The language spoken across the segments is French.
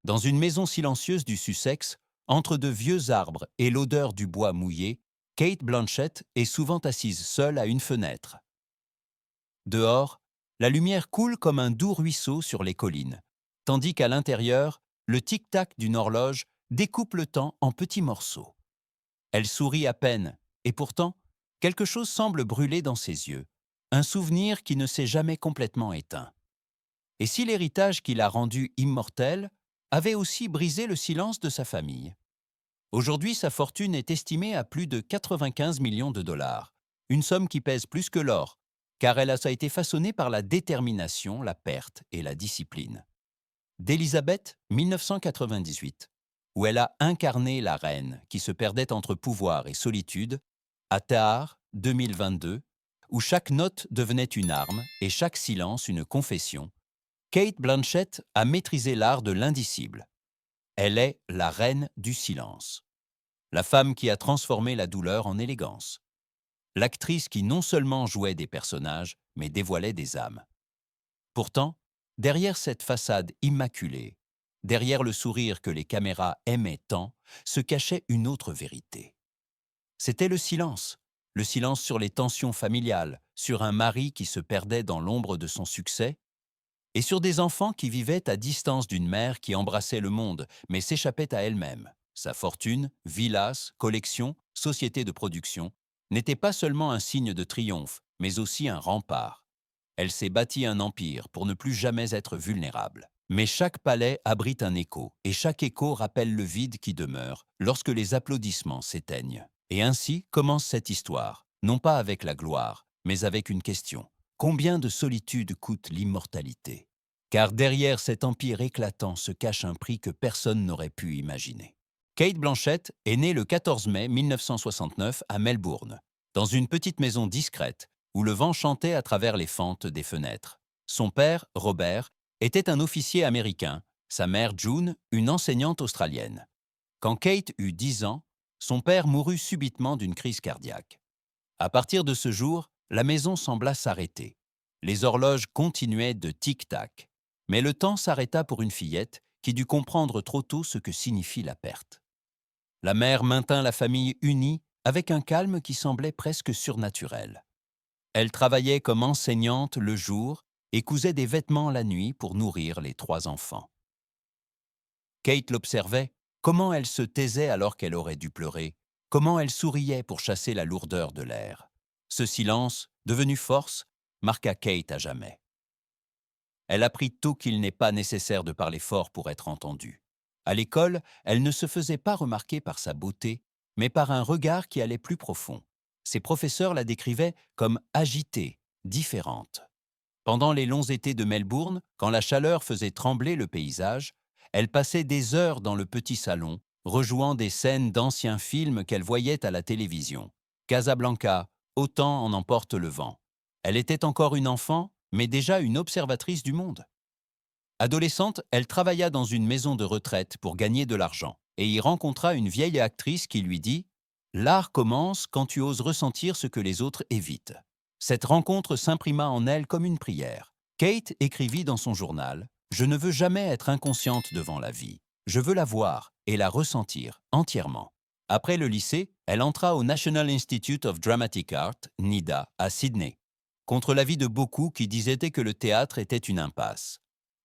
Dans une maison silencieuse du Sussex, entre de vieux arbres et l'odeur du bois mouillé, Kate Blanchett est souvent assise seule à une fenêtre. Dehors, la lumière coule comme un doux ruisseau sur les collines, tandis qu'à l'intérieur, le tic-tac d'une horloge découpe le temps en petits morceaux. Elle sourit à peine, et pourtant, quelque chose semble brûler dans ses yeux, un souvenir qui ne s'est jamais complètement éteint. Et si l'héritage qui l'a rendu immortel avait aussi brisé le silence de sa famille? Aujourd'hui, sa fortune est estimée à plus de 95 millions de dollars, une somme qui pèse plus que l'or, car ça a été façonnée par la détermination, la perte et la discipline. D'Elisabeth, 1998, où elle a incarné la reine qui se perdait entre pouvoir et solitude, à Tahar, 2022, où chaque note devenait une arme et chaque silence une confession, Kate Blanchett a maîtrisé l'art de l'indicible. Elle est la reine du silence. La femme qui a transformé la douleur en élégance. L'actrice qui non seulement jouait des personnages, mais dévoilait des âmes. Pourtant, derrière cette façade immaculée, derrière le sourire que les caméras aimaient tant, se cachait une autre vérité. C'était le silence sur les tensions familiales, sur un mari qui se perdait dans l'ombre de son succès, et sur des enfants qui vivaient à distance d'une mère qui embrassait le monde, mais s'échappait à elle-même. Sa fortune, villas, collections, société de production, n'était pas seulement un signe de triomphe, mais aussi un rempart. Elle s'est bâtie un empire pour ne plus jamais être vulnérable. Mais chaque palais abrite un écho, et chaque écho rappelle le vide qui demeure lorsque les applaudissements s'éteignent. Et ainsi commence cette histoire, non pas avec la gloire, mais avec une question. Combien de solitude coûte l'immortalité? Car derrière cet empire éclatant se cache un prix que personne n'aurait pu imaginer. Kate Blanchett est née le 14 mai 1969 à Melbourne, dans une petite maison discrète où le vent chantait à travers les fentes des fenêtres. Son père, Robert, était un officier américain, sa mère, June, une enseignante australienne. Quand Kate eut 10 ans, son père mourut subitement d'une crise cardiaque. À partir de ce jour, la maison sembla s'arrêter. Les horloges continuaient de tic-tac. Mais le temps s'arrêta pour une fillette qui dut comprendre trop tôt ce que signifie la perte. La mère maintint la famille unie avec un calme qui semblait presque surnaturel. Elle travaillait comme enseignante le jour et cousait des vêtements la nuit pour nourrir les 3 enfants. Kate l'observait, comment elle se taisait alors qu'elle aurait dû pleurer, comment elle souriait pour chasser la lourdeur de l'air. Ce silence, devenu force, marqua Kate à jamais. Elle apprit tôt qu'il n'est pas nécessaire de parler fort pour être entendue. À l'école, elle ne se faisait pas remarquer par sa beauté, mais par un regard qui allait plus profond. Ses professeurs la décrivaient comme agitée, différente. Pendant les longs étés de Melbourne, quand la chaleur faisait trembler le paysage, elle passait des heures dans le petit salon, rejouant des scènes d'anciens films qu'elle voyait à la télévision. Casablanca, Autant en emporte le vent. Elle était encore une enfant, mais déjà une observatrice du monde. Adolescente, elle travailla dans une maison de retraite pour gagner de l'argent et y rencontra une vieille actrice qui lui dit « L'art commence quand tu oses ressentir ce que les autres évitent ». Cette rencontre s'imprima en elle comme une prière. Kate écrivit dans son journal « Je ne veux jamais être inconsciente devant la vie. Je veux la voir et la ressentir entièrement ». Après le lycée, elle entra au National Institute of Dramatic Art, NIDA, à Sydney, contre l'avis de beaucoup qui disaient que le théâtre était une impasse.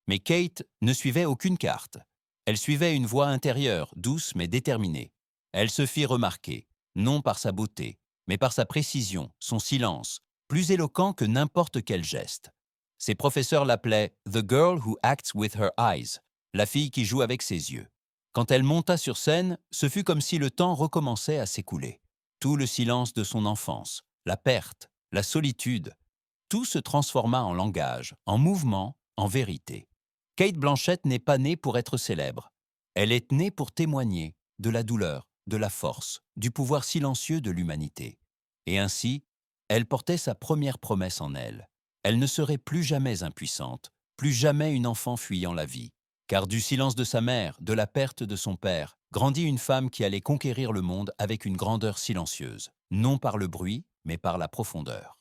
Mais Kate ne suivait aucune carte. Elle suivait une voie intérieure, douce mais déterminée. Elle se fit remarquer, non par sa beauté, mais par sa précision, son silence, plus éloquent que n'importe quel geste. Ses professeurs l'appelaient « The girl who acts with her eyes », la fille qui joue avec ses yeux. Quand elle monta sur scène, ce fut comme si le temps recommençait à s'écouler. Tout le silence de son enfance, la perte, la solitude, tout se transforma en langage, en mouvement, en vérité. Kate Blanchett n'est pas née pour être célèbre. Elle est née pour témoigner de la douleur, de la force, du pouvoir silencieux de l'humanité. Et ainsi, elle portait sa première promesse en elle. Elle ne serait plus jamais impuissante, plus jamais une enfant fuyant la vie. Car du silence de sa mère, de la perte de son père, grandit une femme qui allait conquérir le monde avec une grandeur silencieuse, non par le bruit, mais par la profondeur.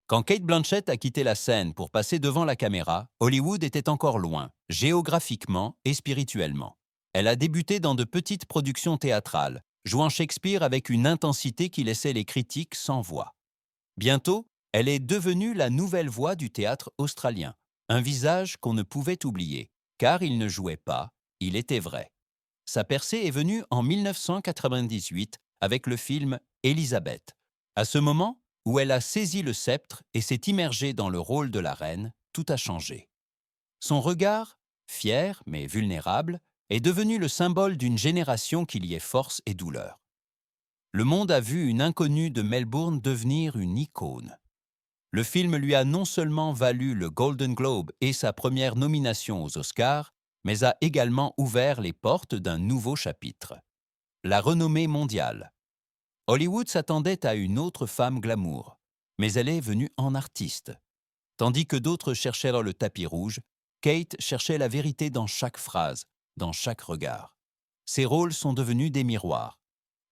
Quand Kate Blanchett a quitté la scène pour passer devant la caméra, Hollywood était encore loin, géographiquement et spirituellement. Elle a débuté dans de petites productions théâtrales, jouant Shakespeare avec une intensité qui laissait les critiques sans voix. Bientôt, elle est devenue la nouvelle voix du théâtre australien, un visage qu'on ne pouvait oublier, car il ne jouait pas, il était vrai. Sa percée est venue en 1998 avec le film Élisabeth. À ce moment où elle a saisi le sceptre et s'est immergée dans le rôle de la reine, tout a changé. Son regard, fier mais vulnérable, est devenu le symbole d'une génération qui liait force et douleur. Le monde a vu une inconnue de Melbourne devenir une icône. Le film lui a non seulement valu le Golden Globe et sa première nomination aux Oscars, mais a également ouvert les portes d'un nouveau chapitre. La renommée mondiale. Hollywood s'attendait à une autre femme glamour, mais elle est venue en artiste. Tandis que d'autres cherchaient dans le tapis rouge, Kate cherchait la vérité dans chaque phrase, dans chaque regard. Ses rôles sont devenus des miroirs.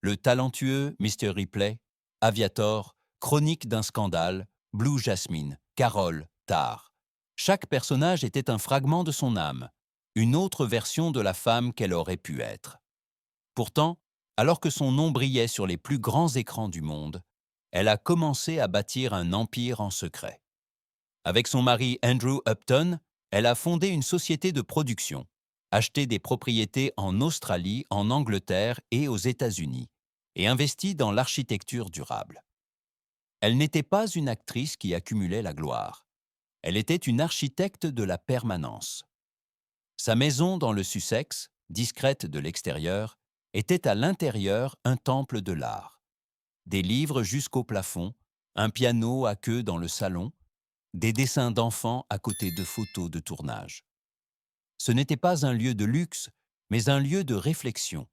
Le talentueux Mr. Ripley, Aviator, Chronique d'un scandale, Blue Jasmine, Carole, Tar. Chaque personnage était un fragment de son âme, une autre version de la femme qu'elle aurait pu être. Pourtant, alors que son nom brillait sur les plus grands écrans du monde, elle a commencé à bâtir un empire en secret. Avec son mari Andrew Upton, elle a fondé une société de production, acheté des propriétés en Australie, en Angleterre et aux États-Unis, et investi dans l'architecture durable. Elle n'était pas une actrice qui accumulait la gloire. Elle était une architecte de la permanence. Sa maison dans le Sussex, discrète de l'extérieur, était à l'intérieur un temple de l'art. Des livres jusqu'au plafond, un piano à queue dans le salon, des dessins d'enfants à côté de photos de tournage. Ce n'était pas un lieu de luxe, mais un lieu de réflexion.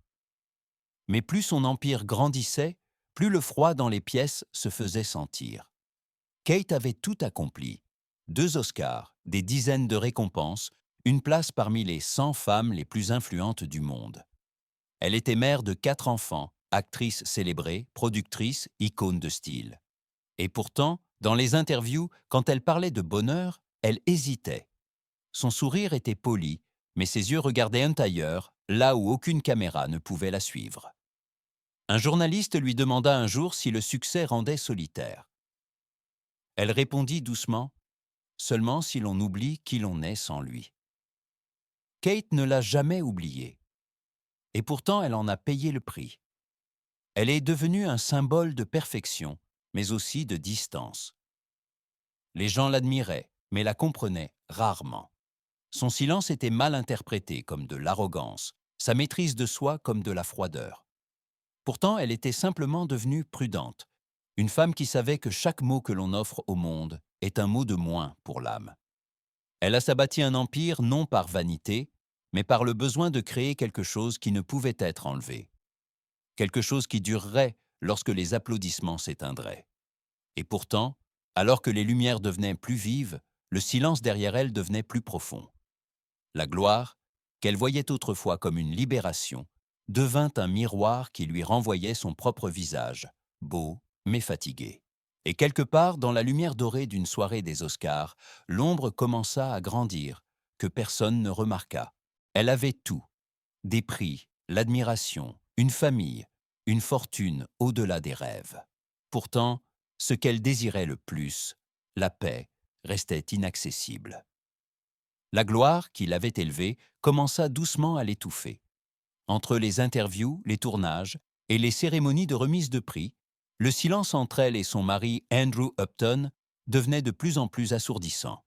Mais plus son empire grandissait, plus le froid dans les pièces se faisait sentir. Kate avait tout accompli. 2 Oscars, des dizaines de récompenses, une place parmi les 100 femmes les plus influentes du monde. Elle était mère de 4 enfants, actrice célébrée, productrice, icône de style. Et pourtant, dans les interviews, quand elle parlait de bonheur, elle hésitait. Son sourire était poli, mais ses yeux regardaient ailleurs, là où aucune caméra ne pouvait la suivre. Un journaliste lui demanda un jour si le succès rendait solitaire. Elle répondit doucement « Seulement si l'on oublie qui l'on est sans lui ». Kate ne l'a jamais oublié. Et pourtant, elle en a payé le prix. Elle est devenue un symbole de perfection, mais aussi de distance. Les gens l'admiraient, mais la comprenaient rarement. Son silence était mal interprété comme de l'arrogance, sa maîtrise de soi comme de la froideur. Pourtant, elle était simplement devenue prudente, une femme qui savait que chaque mot que l'on offre au monde est un mot de moins pour l'âme. Elle a sabâti un empire non par vanité, mais par le besoin de créer quelque chose qui ne pouvait être enlevé. Quelque chose qui durerait lorsque les applaudissements s'éteindraient. Et pourtant, alors que les lumières devenaient plus vives, le silence derrière elle devenait plus profond. La gloire, qu'elle voyait autrefois comme une libération, devint un miroir qui lui renvoyait son propre visage, beau mais fatigué. Et quelque part, dans la lumière dorée d'une soirée des Oscars, l'ombre commença à grandir, que personne ne remarqua. Elle avait tout, des prix, l'admiration, une famille, une fortune au-delà des rêves. Pourtant, ce qu'elle désirait le plus, la paix, restait inaccessible. La gloire, qui l'avait élevée, commença doucement à l'étouffer. Entre les interviews, les tournages et les cérémonies de remise de prix, le silence entre elle et son mari Andrew Upton devenait de plus en plus assourdissant.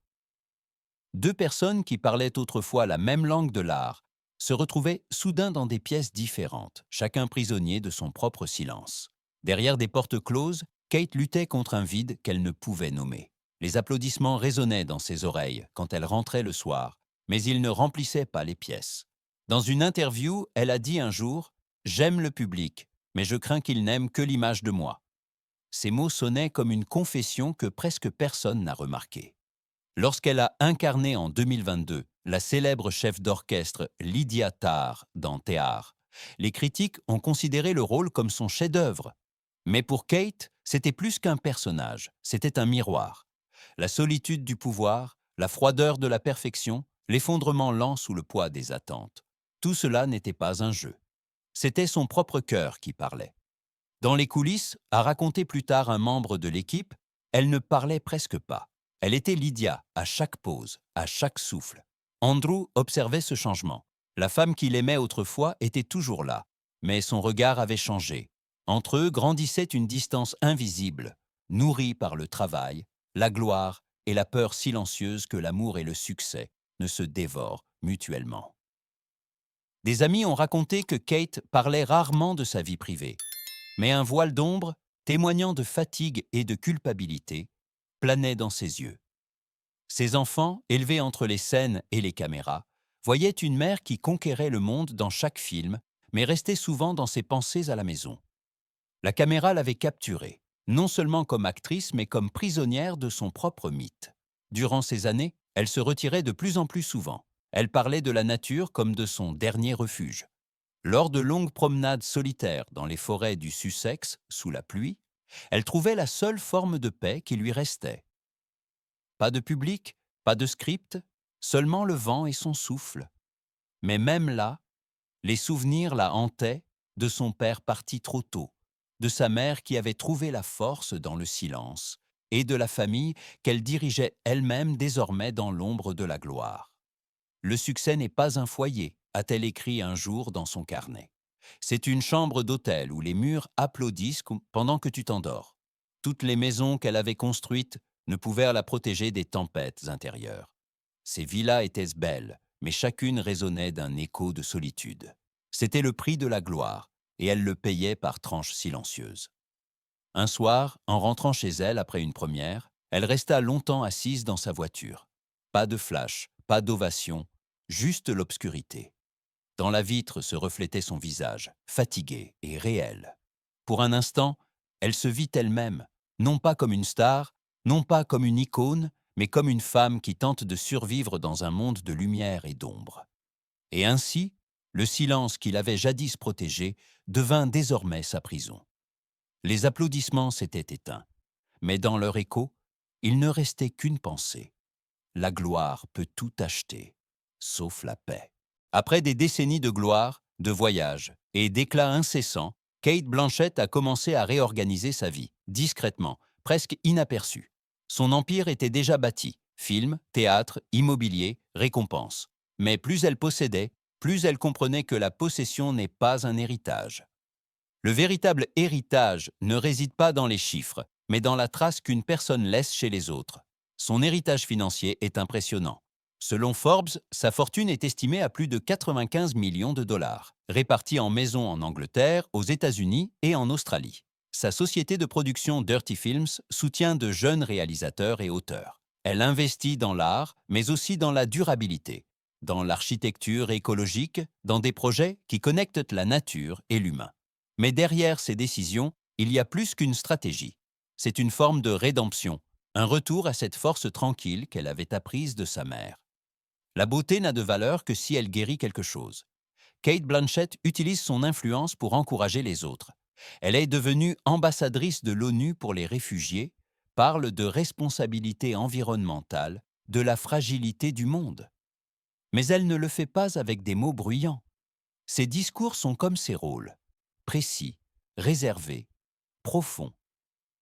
2 personnes qui parlaient autrefois la même langue de l'art se retrouvaient soudain dans des pièces différentes, chacun prisonnier de son propre silence. Derrière des portes closes, Kate luttait contre un vide qu'elle ne pouvait nommer. Les applaudissements résonnaient dans ses oreilles quand elle rentrait le soir, mais ils ne remplissaient pas les pièces. Dans une interview, elle a dit un jour « J'aime le public, mais je crains qu'il n'aime que l'image de moi ». Ces mots sonnaient comme une confession que presque personne n'a remarquée. Lorsqu'elle a incarné en 2022 la célèbre chef d'orchestre Lydia Tarr dans Théâtre, les critiques ont considéré le rôle comme son chef-d'œuvre. Mais pour Kate, c'était plus qu'un personnage, c'était un miroir. La solitude du pouvoir, la froideur de la perfection, l'effondrement lent sous le poids des attentes. tout cela n'était pas un jeu. C'était son propre cœur qui parlait. Dans les coulisses, a raconté plus tard un membre de l'équipe, elle ne parlait presque pas. Elle était Lydia à chaque pause, à chaque souffle. Andrew observait ce changement. La femme qu'il aimait autrefois était toujours là, mais son regard avait changé. Entre eux grandissait une distance invisible, nourrie par le travail, la gloire et la peur silencieuse que l'amour et le succès ne se dévorent mutuellement. Des amis ont raconté que Kate parlait rarement de sa vie privée, mais un voile d'ombre, témoignant de fatigue et de culpabilité, planait dans ses yeux. Ses enfants, élevés entre les scènes et les caméras, voyaient une mère qui conquérait le monde dans chaque film, mais restait souvent dans ses pensées à la maison. La caméra l'avait capturée, non seulement comme actrice, mais comme prisonnière de son propre mythe. Durant ces années, elle se retirait de plus en plus souvent. Elle parlait de la nature comme de son dernier refuge. Lors de longues promenades solitaires dans les forêts du Sussex, sous la pluie, elle trouvait la seule forme de paix qui lui restait. Pas de public, pas de script, seulement le vent et son souffle. Mais même là, les souvenirs la hantaient de son père parti trop tôt, de sa mère qui avait trouvé la force dans le silence, et de la famille qu'elle dirigeait elle-même désormais dans l'ombre de la gloire. « Le succès n'est pas un foyer », a-t-elle écrit un jour dans son carnet. C'est une chambre d'hôtel où les murs applaudissent pendant que tu t'endors. Toutes les maisons qu'elle avait construites ne pouvaient la protéger des tempêtes intérieures. Ces villas étaient belles, mais chacune résonnait d'un écho de solitude. C'était le prix de la gloire, et elle le payait par tranches silencieuses. Un soir, en rentrant chez elle après une première, elle resta longtemps assise dans sa voiture. Pas de flash, pas d'ovation, juste l'obscurité. Dans la vitre se reflétait son visage, fatigué et réel. Pour un instant, elle se vit elle-même, non pas comme une star, non pas comme une icône, mais comme une femme qui tente de survivre dans un monde de lumière et d'ombre. Et ainsi, le silence qui l'avait jadis protégée devint désormais sa prison. Les applaudissements s'étaient éteints, mais dans leur écho, il ne restait qu'une pensée. La gloire peut tout acheter, sauf la paix. Après des décennies de gloire, de voyages et d'éclats incessants, Cate Blanchett a commencé à réorganiser sa vie, discrètement, presque inaperçue. Son empire était déjà bâti, films, théâtre, immobilier, récompenses. Mais plus elle possédait, plus elle comprenait que la possession n'est pas un héritage. Le véritable héritage ne réside pas dans les chiffres, mais dans la trace qu'une personne laisse chez les autres. Son héritage financier est impressionnant. Selon Forbes, sa fortune est estimée à plus de 95 millions de dollars, répartis en maisons en Angleterre, aux États-Unis et en Australie. Sa société de production Dirty Films soutient de jeunes réalisateurs et auteurs. Elle investit dans l'art, mais aussi dans la durabilité, dans l'architecture écologique, dans des projets qui connectent la nature et l'humain. Mais derrière ces décisions, il y a plus qu'une stratégie. C'est une forme de rédemption, un retour à cette force tranquille qu'elle avait apprise de sa mère. La beauté n'a de valeur que si elle guérit quelque chose. Cate Blanchett utilise son influence pour encourager les autres. Elle est devenue ambassadrice de l'ONU pour les réfugiés, parle de responsabilité environnementale, de la fragilité du monde. Mais elle ne le fait pas avec des mots bruyants. Ses discours sont comme ses rôles, précis, réservés, profonds.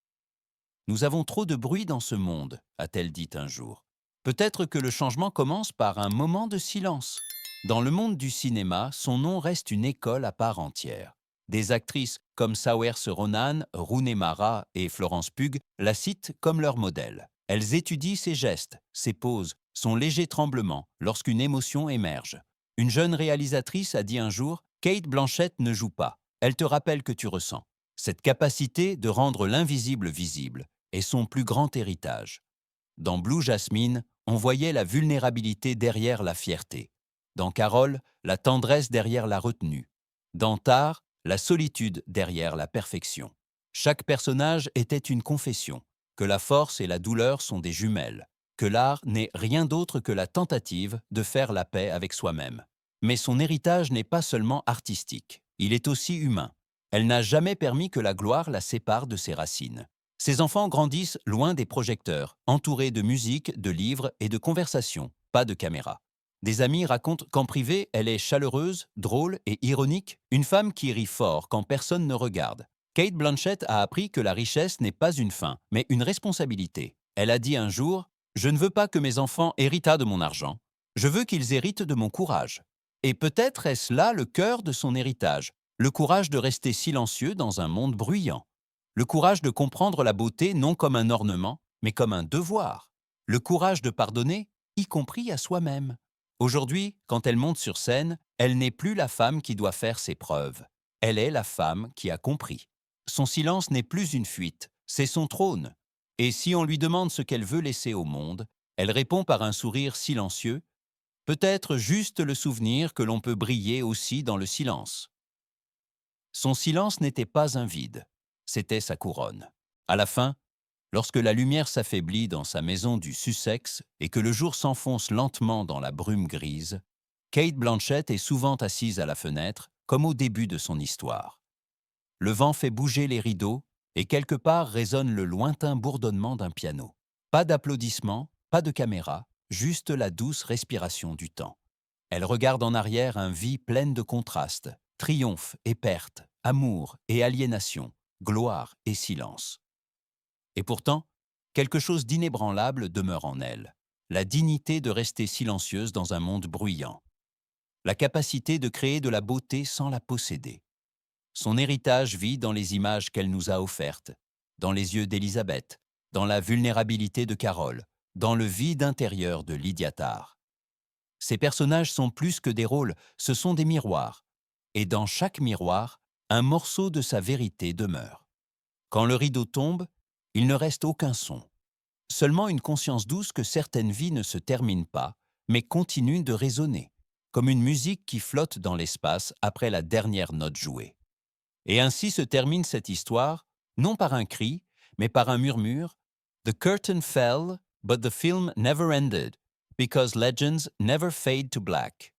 « Nous avons trop de bruit dans ce monde », a-t-elle dit un jour. Peut-être que le changement commence par un moment de silence. Dans le monde du cinéma, son nom reste une école à part entière. Des actrices comme Saoirse Ronan, Rooney Mara et Florence Pugh la citent comme leur modèle. Elles étudient ses gestes, ses poses, son léger tremblement lorsqu'une émotion émerge. Une jeune réalisatrice a dit un jour « Cate Blanchett ne joue pas, elle te rappelle que tu ressens ». Cette capacité de rendre l'invisible visible est son plus grand héritage. Dans Blue Jasmine, on voyait la vulnérabilité derrière la fierté. Dans Carole, la tendresse derrière la retenue. Dans Tar, la solitude derrière la perfection. Chaque personnage était une confession, que la force et la douleur sont des jumelles, que l'art n'est rien d'autre que la tentative de faire la paix avec soi-même. Mais son héritage n'est pas seulement artistique, il est aussi humain. Elle n'a jamais permis que la gloire la sépare de ses racines. Ses enfants grandissent loin des projecteurs, entourés de musique, de livres et de conversations, pas de caméra. Des amis racontent qu'en privé, elle est chaleureuse, drôle et ironique, une femme qui rit fort quand personne ne regarde. Kate Blanchett a appris que la richesse n'est pas une fin, mais une responsabilité. Elle a dit un jour « Je ne veux pas que mes enfants héritent de mon argent. Je veux qu'ils héritent de mon courage. » Et peut-être est-ce là le cœur de son héritage, le courage de rester silencieux dans un monde bruyant. Le courage de comprendre la beauté non comme un ornement, mais comme un devoir. Le courage de pardonner, y compris à soi-même. Aujourd'hui, quand elle monte sur scène, elle n'est plus la femme qui doit faire ses preuves. Elle est la femme qui a compris. Son silence n'est plus une fuite, c'est son trône. Et si on lui demande ce qu'elle veut laisser au monde, elle répond par un sourire silencieux, peut-être juste le souvenir que l'on peut briller aussi dans le silence. Son silence n'était pas un vide, c'était sa couronne. À la fin, lorsque la lumière s'affaiblit dans sa maison du Sussex et que le jour s'enfonce lentement dans la brume grise, Kate Blanchett est souvent assise à la fenêtre, comme au début de son histoire. Le vent fait bouger les rideaux et quelque part résonne le lointain bourdonnement d'un piano. Pas d'applaudissements, pas de caméra, juste la douce respiration du temps. Elle regarde en arrière un vie pleine de contrastes, triomphe et perte, amour et aliénation, gloire et silence. Et pourtant, quelque chose d'inébranlable demeure en elle, la dignité de rester silencieuse dans un monde bruyant, la capacité de créer de la beauté sans la posséder. Son héritage vit dans les images qu'elle nous a offertes, dans les yeux d'Élisabeth, dans la vulnérabilité de Carole, dans le vide intérieur de Lydia Tarr. Ces personnages sont plus que des rôles, ce sont des miroirs. Et dans chaque miroir, un morceau de sa vérité demeure. Quand le rideau tombe, il ne reste aucun son. Seulement une conscience douce que certaines vies ne se terminent pas, mais continuent de résonner, comme une musique qui flotte dans l'espace après la dernière note jouée. Et ainsi se termine cette histoire, non par un cri, mais par un murmure. The curtain fell, but the film never ended, because legends never fade to black.